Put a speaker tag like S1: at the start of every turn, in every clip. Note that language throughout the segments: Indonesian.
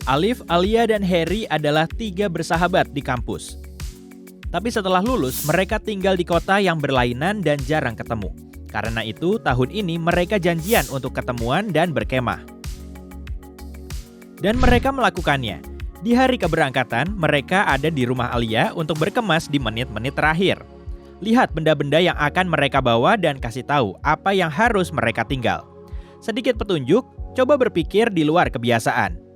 S1: Alif, Alia, dan Harry adalah 3 bersahabat di kampus. Tapi setelah lulus, mereka tinggal di kota yang berlainan dan jarang ketemu. Karena itu, tahun ini mereka janjian untuk ketemuan dan berkemah. Dan mereka melakukannya. Di hari keberangkatan, mereka ada di rumah Alia untuk berkemas di menit-menit terakhir. Lihat benda-benda yang akan mereka bawa dan kasih tahu apa yang harus mereka tinggal. Sedikit petunjuk, coba berpikir di luar kebiasaan.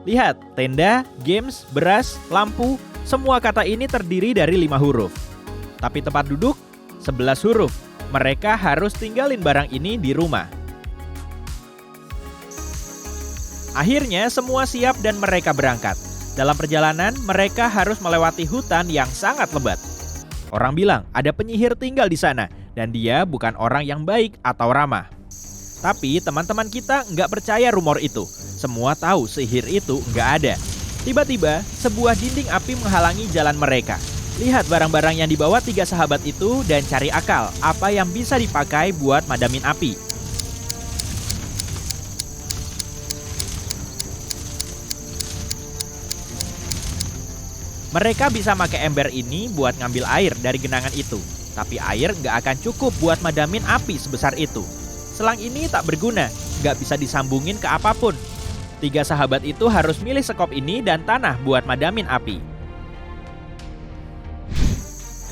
S1: Lihat, tenda, games, beras, lampu, semua kata ini terdiri dari 5 huruf. Tapi tempat duduk, 11 huruf. Mereka harus tinggalin barang ini di rumah. Akhirnya semua siap dan mereka berangkat. Dalam perjalanan, mereka harus melewati hutan yang sangat lebat. Orang bilang ada penyihir tinggal di sana dan dia bukan orang yang baik atau ramah. Tapi teman-teman kita nggak percaya rumor itu. Semua tahu sihir itu nggak ada. Tiba-tiba, sebuah dinding api menghalangi jalan mereka. Lihat barang-barang yang dibawa 3 sahabat itu dan cari akal apa yang bisa dipakai buat madamin api. Mereka bisa pakai ember ini buat ngambil air dari genangan itu. Tapi air nggak akan cukup buat madamin api sebesar itu. Selang ini tak berguna, nggak bisa disambungin ke apapun. 3 sahabat itu harus milih sekop ini dan tanah buat madamin api.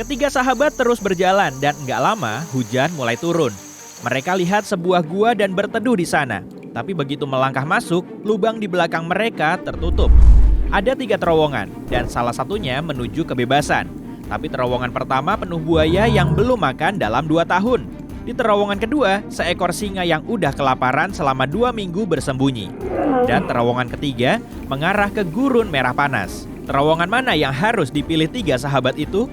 S1: Ketiga sahabat terus berjalan dan nggak lama hujan mulai turun. Mereka lihat sebuah gua dan berteduh di sana. Tapi begitu melangkah masuk, lubang di belakang mereka tertutup. Ada 3 terowongan dan salah satunya menuju kebebasan. Tapi terowongan pertama penuh buaya yang belum makan dalam 2 tahun. Di terowongan kedua, seekor singa yang udah kelaparan selama 2 minggu bersembunyi. Dan terowongan ketiga mengarah ke gurun merah panas. Terowongan mana yang harus dipilih 3 sahabat itu?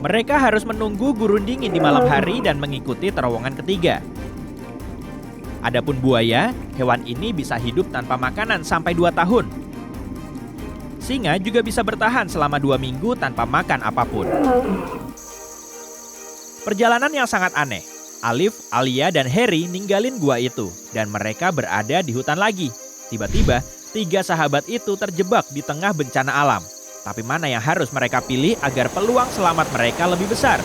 S1: Mereka harus menunggu gurun dingin di malam hari dan mengikuti terowongan ketiga. Adapun buaya, hewan ini bisa hidup tanpa makanan sampai 2 tahun. Singa juga bisa bertahan selama 2 minggu tanpa makan apapun. Perjalanan yang sangat aneh. Alif, Alia, dan Harry ninggalin gua itu. Dan mereka berada di hutan lagi. Tiba-tiba, 3 sahabat itu terjebak di tengah bencana alam. Tapi mana yang harus mereka pilih agar peluang selamat mereka lebih besar?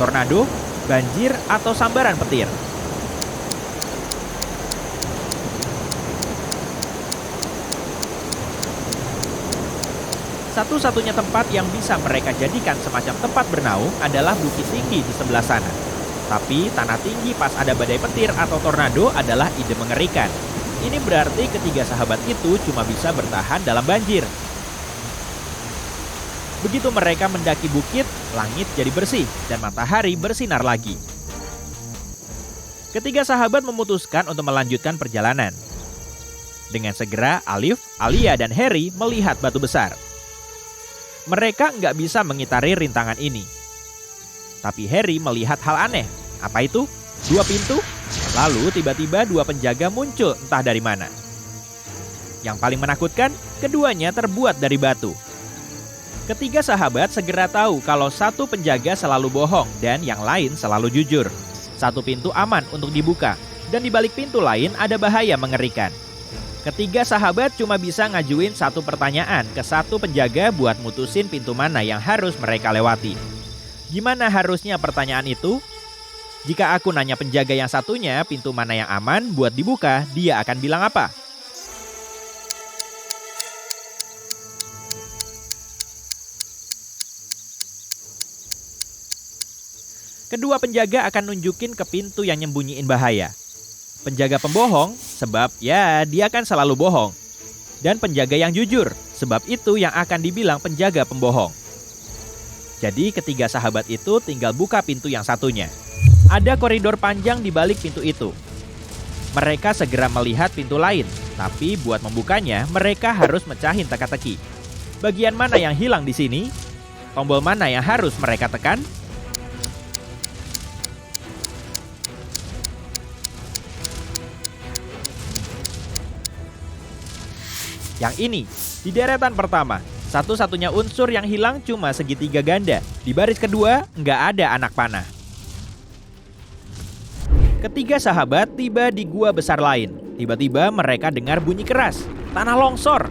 S1: Tornado, banjir, atau sambaran petir? Satu-satunya tempat yang bisa mereka jadikan semacam tempat bernaung adalah bukit tinggi di sebelah sana. Tapi tanah tinggi pas ada badai petir atau tornado adalah ide mengerikan. Ini berarti ketiga sahabat itu cuma bisa bertahan dalam banjir. Begitu mereka mendaki bukit, langit jadi bersih dan matahari bersinar lagi. Ketiga sahabat memutuskan untuk melanjutkan perjalanan. Dengan segera, Alif, Alia, dan Harry melihat batu besar. Mereka nggak bisa mengitari rintangan ini. Tapi Harry melihat hal aneh. Apa itu? 2 pintu? Lalu tiba-tiba 2 penjaga muncul entah dari mana. Yang paling menakutkan, keduanya terbuat dari batu. Ketiga sahabat segera tahu kalau satu penjaga selalu bohong dan yang lain selalu jujur. Satu pintu aman untuk dibuka, dan di balik pintu lain ada bahaya mengerikan. Ketiga sahabat cuma bisa ngajuin 1 pertanyaan ke 1 penjaga buat mutusin pintu mana yang harus mereka lewati. Gimana harusnya pertanyaan itu? Jika aku nanya penjaga yang satunya pintu mana yang aman buat dibuka, dia akan bilang apa? Kedua penjaga akan nunjukin ke pintu yang nyembunyiin bahaya. Penjaga pembohong, sebab ya dia kan selalu bohong. Dan penjaga yang jujur, sebab itu yang akan dibilang penjaga pembohong. Jadi ketiga sahabat itu tinggal buka pintu yang satunya. Ada koridor panjang di balik pintu itu. Mereka segera melihat pintu lain, tapi buat membukanya mereka harus mecahin teka-teki. Bagian mana yang hilang di sini? Tombol mana yang harus mereka tekan? Yang ini, di deretan pertama, satu-satunya unsur yang hilang cuma segitiga ganda. Di baris kedua, nggak ada anak panah. Ketiga sahabat tiba di gua besar lain. Tiba-tiba mereka dengar bunyi keras. Tanah longsor.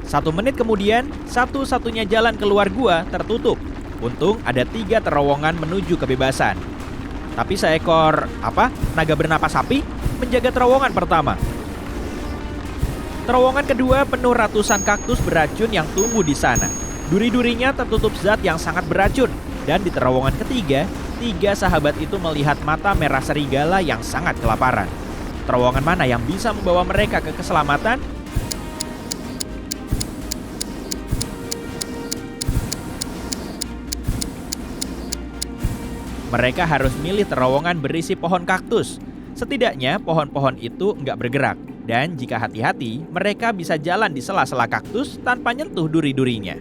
S1: 1 menit kemudian, satu-satunya jalan keluar gua tertutup. Untung ada 3 terowongan menuju kebebasan. Tapi seekor, naga bernapas api menjaga terowongan pertama. Terowongan kedua penuh ratusan kaktus beracun yang tumbuh di sana. Duri-durinya tertutup zat yang sangat beracun. Dan di terowongan ketiga, 3 sahabat itu melihat mata merah serigala yang sangat kelaparan. Terowongan mana yang bisa membawa mereka ke keselamatan? Mereka harus milih terowongan berisi pohon kaktus. Setidaknya pohon-pohon itu nggak bergerak. Dan jika hati-hati, mereka bisa jalan di sela-sela kaktus tanpa nyentuh duri-durinya.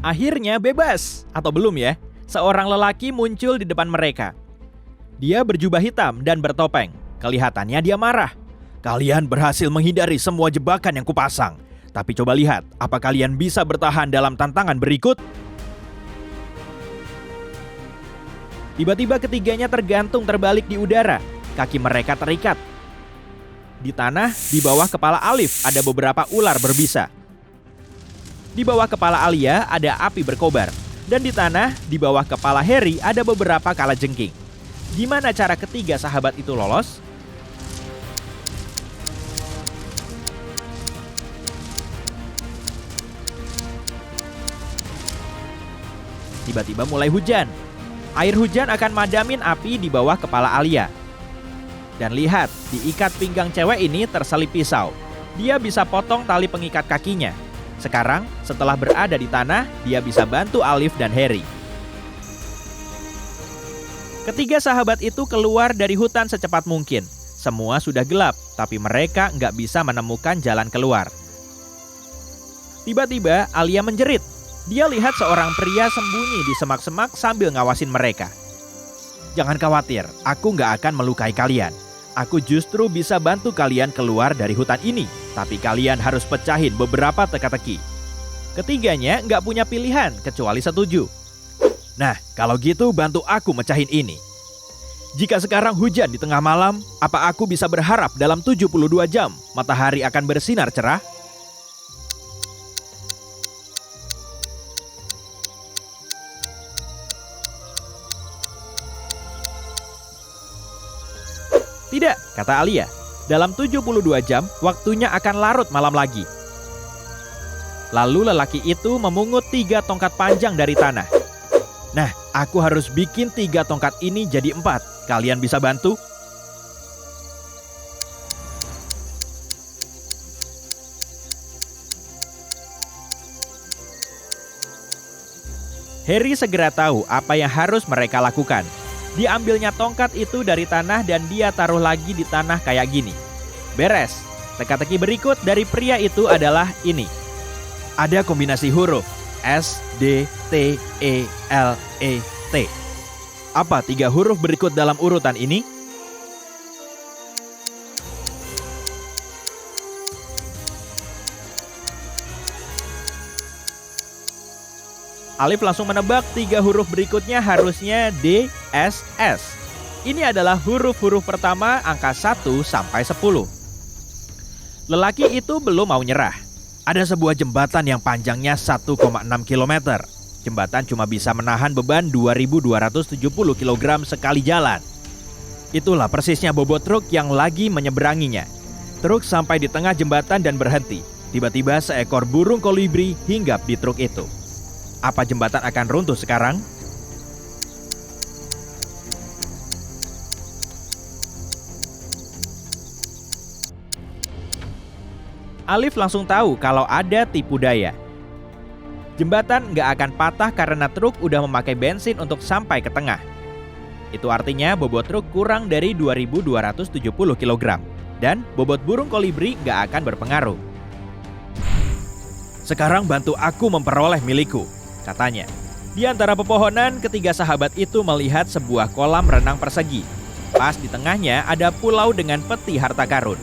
S1: Akhirnya bebas, atau belum ya? Seorang lelaki muncul di depan mereka. Dia berjubah hitam dan bertopeng. Kelihatannya dia marah. Kalian berhasil menghindari semua jebakan yang kupasang. Tapi coba lihat, apa kalian bisa bertahan dalam tantangan berikut? Tiba-tiba ketiganya tergantung terbalik di udara. Kaki mereka terikat. Di tanah, di bawah kepala Alif ada beberapa ular berbisa. Di bawah kepala Alia ada api berkobar. Dan di tanah, di bawah kepala Harry ada beberapa kalajengking. Gimana cara ketiga sahabat itu lolos? Tiba-tiba mulai hujan. Air hujan akan madamin api di bawah kepala Alia. Dan lihat, di ikat pinggang cewek ini terselip pisau. Dia bisa potong tali pengikat kakinya. Sekarang, setelah berada di tanah, dia bisa bantu Alif dan Harry. Ketiga sahabat itu keluar dari hutan secepat mungkin. Semua sudah gelap, tapi mereka nggak bisa menemukan jalan keluar. Tiba-tiba, Alia menjerit. Dia lihat seorang pria sembunyi di semak-semak sambil ngawasin mereka. Jangan khawatir, aku nggak akan melukai kalian. Aku justru bisa bantu kalian keluar dari hutan ini. Tapi kalian harus pecahin beberapa teka-teki. Ketiganya nggak punya pilihan kecuali setuju. Nah, kalau gitu bantu aku mecahin ini. Jika sekarang hujan di tengah malam, apa aku bisa berharap dalam 72 jam matahari akan bersinar cerah? Tidak, kata Alia. Dalam 72 jam, waktunya akan larut malam lagi. Lalu lelaki itu memungut 3 tongkat panjang dari tanah. Nah, aku harus bikin 3 tongkat ini jadi 4. Kalian bisa bantu? Harry segera tahu apa yang harus mereka lakukan. Diambilnya tongkat itu dari tanah dan dia taruh lagi di tanah kayak gini. Beres. Teka-teki berikut dari pria itu adalah ini. Ada kombinasi huruf S, D, T, E, L, E, T. Apa 3 huruf berikut dalam urutan ini? Alif langsung menebak 3 huruf berikutnya harusnya D, S, S. Ini adalah huruf-huruf pertama angka 1 sampai 10. Lelaki itu belum mau nyerah. Ada sebuah jembatan yang panjangnya 1,6 km. Jembatan cuma bisa menahan beban 2.270 kg sekali jalan. Itulah persisnya bobot truk yang lagi menyeberanginya. Truk sampai di tengah jembatan dan berhenti. Tiba-tiba seekor burung kolibri hinggap di truk itu. Apa jembatan akan runtuh sekarang? Alif langsung tahu kalau ada tipu daya. Jembatan nggak akan patah karena truk udah memakai bensin untuk sampai ke tengah. Itu artinya bobot truk kurang dari 2.270 kg. Dan bobot burung kolibri nggak akan berpengaruh. Sekarang bantu aku memperoleh milikku, katanya. Di antara pepohonan, ketiga sahabat itu melihat sebuah kolam renang persegi. Pas di tengahnya ada pulau dengan peti harta karun.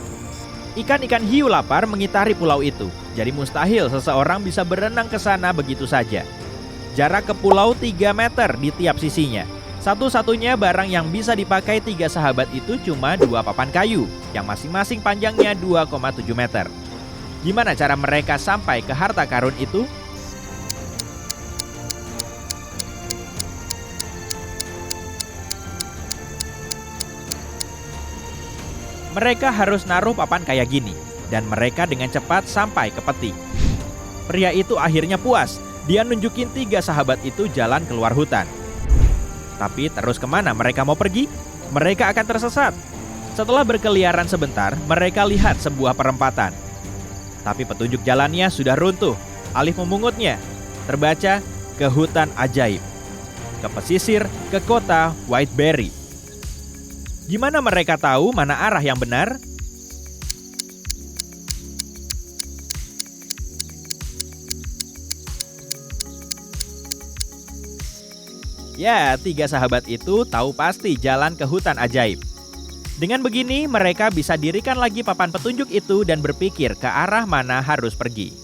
S1: Ikan-ikan hiu lapar mengitari pulau itu, jadi mustahil seseorang bisa berenang ke sana begitu saja. Jarak ke pulau 3 meter di tiap sisinya. Satu-satunya barang yang bisa dipakai tiga sahabat itu cuma 2 papan kayu, yang masing-masing panjangnya 2,7 meter. Gimana cara mereka sampai ke harta karun itu? Mereka harus naruh papan kayak gini, dan mereka dengan cepat sampai ke peti. Pria itu akhirnya puas, dia nunjukin tiga sahabat itu jalan keluar hutan. Tapi terus kemana mereka mau pergi? Mereka akan tersesat. Setelah berkeliaran sebentar, mereka lihat sebuah perempatan. Tapi petunjuk jalannya sudah runtuh. Alif memungutnya. Terbaca, ke hutan ajaib. Ke pesisir, ke kota Whiteberry. Gimana mereka tahu mana arah yang benar? Ya, tiga sahabat itu tahu pasti jalan ke hutan ajaib. Dengan begini, mereka bisa dirikan lagi papan petunjuk itu dan berpikir ke arah mana harus pergi.